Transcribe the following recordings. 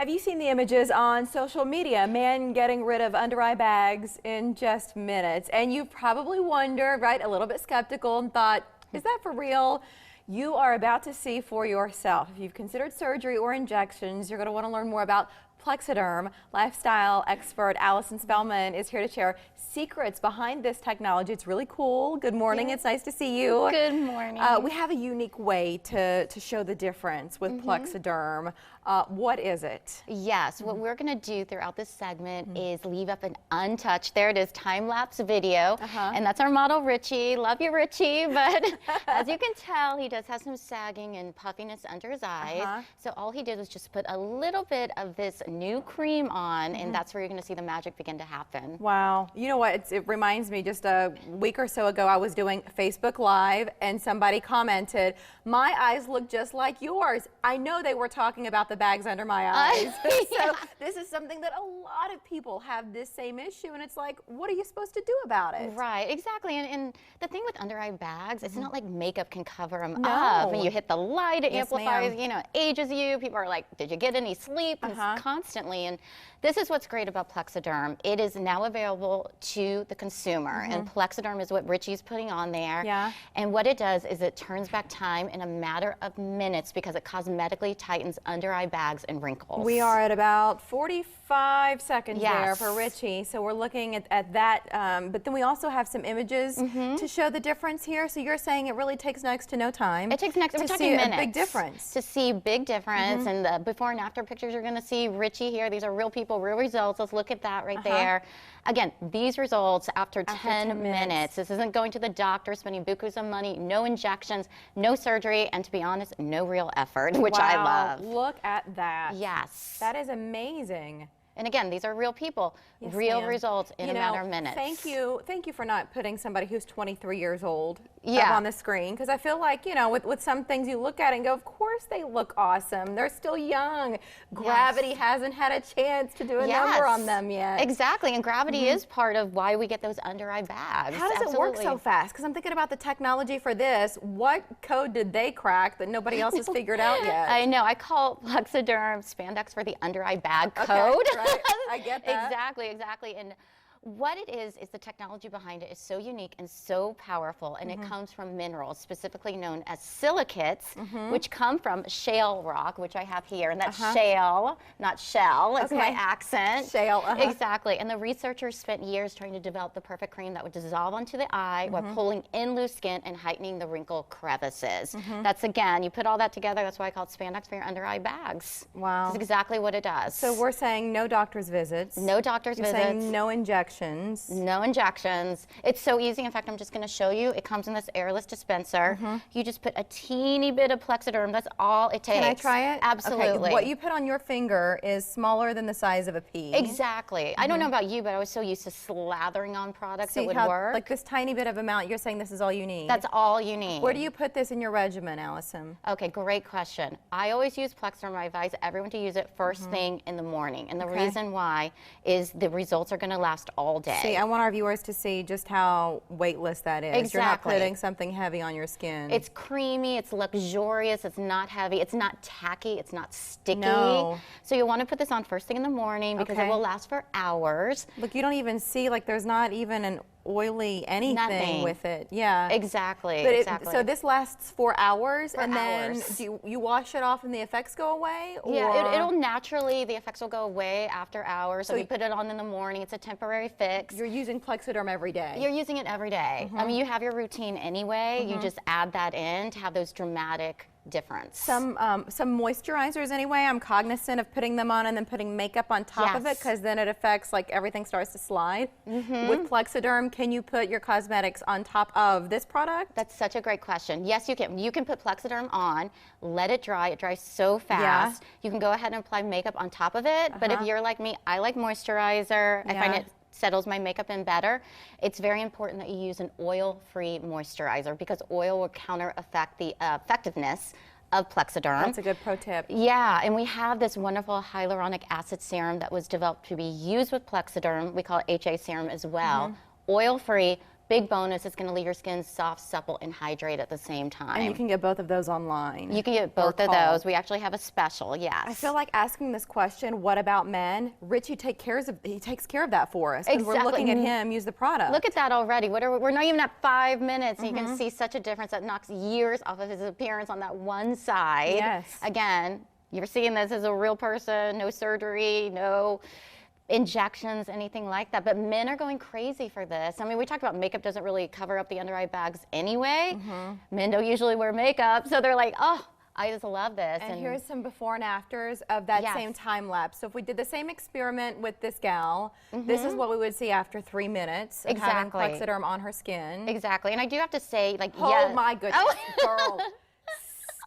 Have you seen the images on social media? Man getting rid of under eye bags in just minutes. And you've probably wondered, right, a little bit skeptical and thought, is that for real? You are about to see for yourself. If you've considered surgery or injections, you're going to want to learn more about Plexaderm. Lifestyle expert Allyson Spellman is here to share secrets behind this technology. It's really cool. Good morning. It's nice to see you. Good morning. We have a unique way to show the difference with Plexaderm. What is it? Yes, what we're going to do throughout this segment is leave up an untouched, there it is, time-lapse video. And that's our model, Richie. Love you, Richie. But as you can tell, he does have some sagging and puffiness under his eyes. So all he did was just put a little bit of this new cream on, and that's where you're going to see the magic begin to happen. Wow. You know what? It reminds me, just a week or so ago, I was doing Facebook Live, and somebody commented, my eyes look just like yours. I know they were talking about the bags under my eyes. So this is something that a lot of people have this same issue, and it's like, what are you supposed to do about it? Right, exactly. And the thing with under eye bags, it's not like makeup can cover them up. And you hit the light, it amplifies, you know, it ages you. People are like, did you get any sleep? Constantly. And this is what's great about Plexaderm. It is now available to the consumer, and Plexaderm is what Richie's putting on there. And what it does is it turns back time in a matter of minutes because it cosmetically tightens under eye bags and wrinkles. We are at about 45 seconds there for Richie, so we're looking at that, but then we also have some images to show the difference here. So you're saying it really takes next to no time. It takes next to to see minutes a big difference. To see big difference, and the before and after pictures you're going to see Richie here. These are real people, real results. Let's look at that right there. Again, these results after 10 minutes. This isn't going to the doctor, spending bukus of money, no injections, no surgery, and to be honest, no real effort, which I love. Look at that. Yes. That is amazing. And again, these are real people, real results in a matter of minutes. Thank you for not putting somebody who's 23 years old up on the screen, because I feel like, you know, with some things you look at and go, of course they look awesome. They're still young. Gravity hasn't had a chance to do a number on them yet. Exactly, and gravity is part of why we get those under eye bags. How does it work so fast? Because I'm thinking about the technology for this. What code did they crack that nobody else has figured out yet? I know. I call Plexaderm spandex for the under eye bag code. Right. I get that. Exactly. And what it is the technology behind it is so unique and so powerful, and it comes from minerals, specifically known as silicates, which come from shale rock, which I have here. And that's shale, not shell. It's my accent. Shale. Exactly. And the researchers spent years trying to develop the perfect cream that would dissolve onto the eye while pulling in loose skin and heightening the wrinkle crevices. That's, again, you put all that together, that's why I call it spandex for your under eye bags. Wow. That's exactly what it does. So we're saying no doctor's visits. No doctor's visits. Saying no injections. No injections. It's so easy. In fact, I'm just going to show you. It comes in this airless dispenser. You just put a teeny bit of Plexaderm. That's all it takes. Can I try it? Absolutely. Okay. What you put on your finger is smaller than the size of a pea. Exactly. I don't know about you, but I was so used to slathering on products that would work. Like this tiny bit of amount, you're saying this is all you need? That's all you need. Where do you put this in your regimen, Allyson? Okay, great question. I always use Plexaderm. I advise everyone to use it first thing in the morning. And the reason why is the results are going to last all day. See, I want our viewers to see just how weightless that is. Exactly. You're not putting something heavy on your skin. It's creamy, it's luxurious, it's not heavy, it's not tacky, it's not sticky. No. So you want to put this on first thing in the morning because it will last for hours. Look, you don't even see, like, there's not even an oily anything with it. Yeah. Exactly. But so this lasts 4 hours, then do you wash it off and the effects go away? Or? Yeah, it'll naturally, the effects will go away after hours. So you put it on in the morning. It's a temporary fix. You're using Plexaderm every day. You're using it every day. I mean, you have your routine anyway. You just add that in to have those dramatic difference. Some moisturizers anyway, I'm cognizant of putting them on and then putting makeup on top of it, because then it affects, like, everything starts to slide. With Plexaderm, can you put your cosmetics on top of this product? That's such a great question. Yes, you can. You can put Plexaderm on, let it dry. It dries so fast. You can go ahead and apply makeup on top of it, but if you're like me, I like moisturizer. I find it settles my makeup in better. It's very important that you use an oil-free moisturizer because oil will counter-affect the effectiveness of Plexaderm. That's a good pro tip. Yeah, and we have this wonderful hyaluronic acid serum that was developed to be used with Plexaderm. We call it HA serum as well. Oil-free, big bonus, it's going to leave your skin soft, supple, and hydrated at the same time. And you can get both of those online. You can get both of those. We actually have a special, yes. I feel like asking this question, what about men? Richie takes care of that for us. Exactly. We're looking at him use the product. Look at that already. We're not even at 5 minutes, and you can see such a difference that knocks years off of his appearance on that one side. Yes. Again, you're seeing this as a real person, no surgery, no injections, anything like that. But men are going crazy for this. I mean, we talked about makeup doesn't really cover up the under eye bags anyway. Men don't usually wear makeup, so they're like, oh, I just love this. And here's some before and afters of that same time lapse. So if we did the same experiment with this gal, this is what we would see after 3 minutes of having Plexaderm on her skin. Exactly. And I do have to say, like, oh my goodness, girl,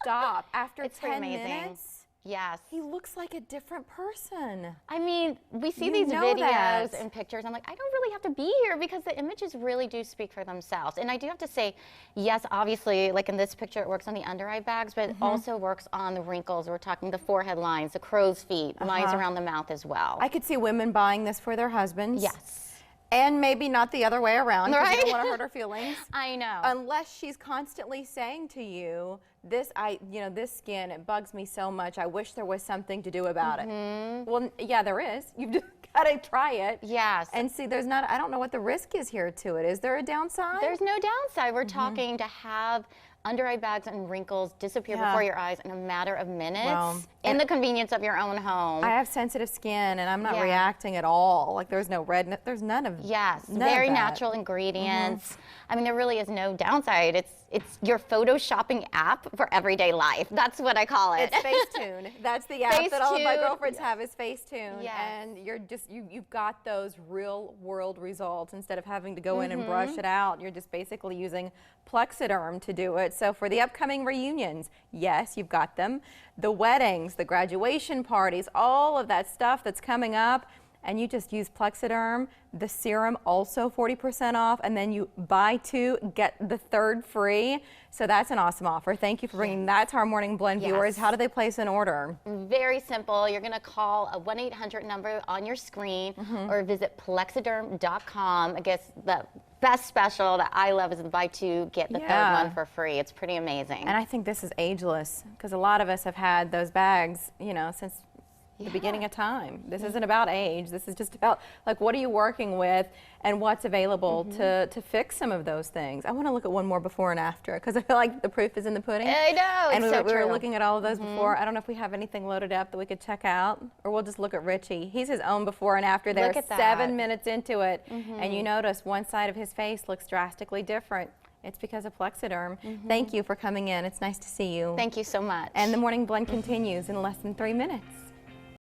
stop. After 10 minutes. Yes. He looks like a different person. I mean, we see these videos and pictures. I'm like, I don't really have to be here because the images really do speak for themselves. And I do have to say, yes, obviously, like in this picture, it works on the under eye bags, but it also works on the wrinkles. We're talking the forehead lines, the crow's feet, lines around the mouth as well. I could see women buying this for their husbands. Yes. And maybe not the other way around, because you don't want to hurt her feelings. I know. Unless she's constantly saying to you, this skin, it bugs me so much. I wish there was something to do about it. Well, yeah, there is. You've just got to try it. Yes. And see, I don't know what the risk is here to it. Is there a downside? There's no downside. We're talking to have under eye bags and wrinkles disappear before your eyes in a matter of minutes in the convenience of your own home. I have sensitive skin and I'm not reacting at all. Like there's no redness, there's none of very natural ingredients. I mean, there really is no downside. It's your photoshopping app for everyday life. That's what I call it. It's Facetune. That's the app that all of my girlfriends have is Facetune. Yes. And you're just you've got those real world results instead of having to go in and brush it out. You're just basically using Plexaderm to do it. So for the upcoming reunions, yes, you've got them. The weddings, the graduation parties, all of that stuff that's coming up, and you just use Plexaderm. The serum also 40% off, and then you buy 2, get the 3rd free. So that's an awesome offer. Thank you for bringing that to our Morning Blend viewers. How do they place an order? Very simple. You're going to call a 1-800 number on your screen or visit Plexaderm.com. I guess the best special that I love is the buy 2, get the 3rd one for free. It's pretty amazing. And I think this is ageless because a lot of us have had those bags, since the beginning of time. This isn't about age. This is just about like what are you working with and what's available to fix some of those things. I want to look at one more before and after because I feel like the proof is in the pudding. I know. And we were looking at all of those before. I don't know if we have anything loaded up that we could check out, or we'll just look at Richie. He's his own before and after there. Look at that. 7 minutes into it, and you notice one side of his face looks drastically different. It's because of Plexaderm. Thank you for coming in. It's nice to see you. Thank you so much. And the Morning Blend continues in less than 3 minutes.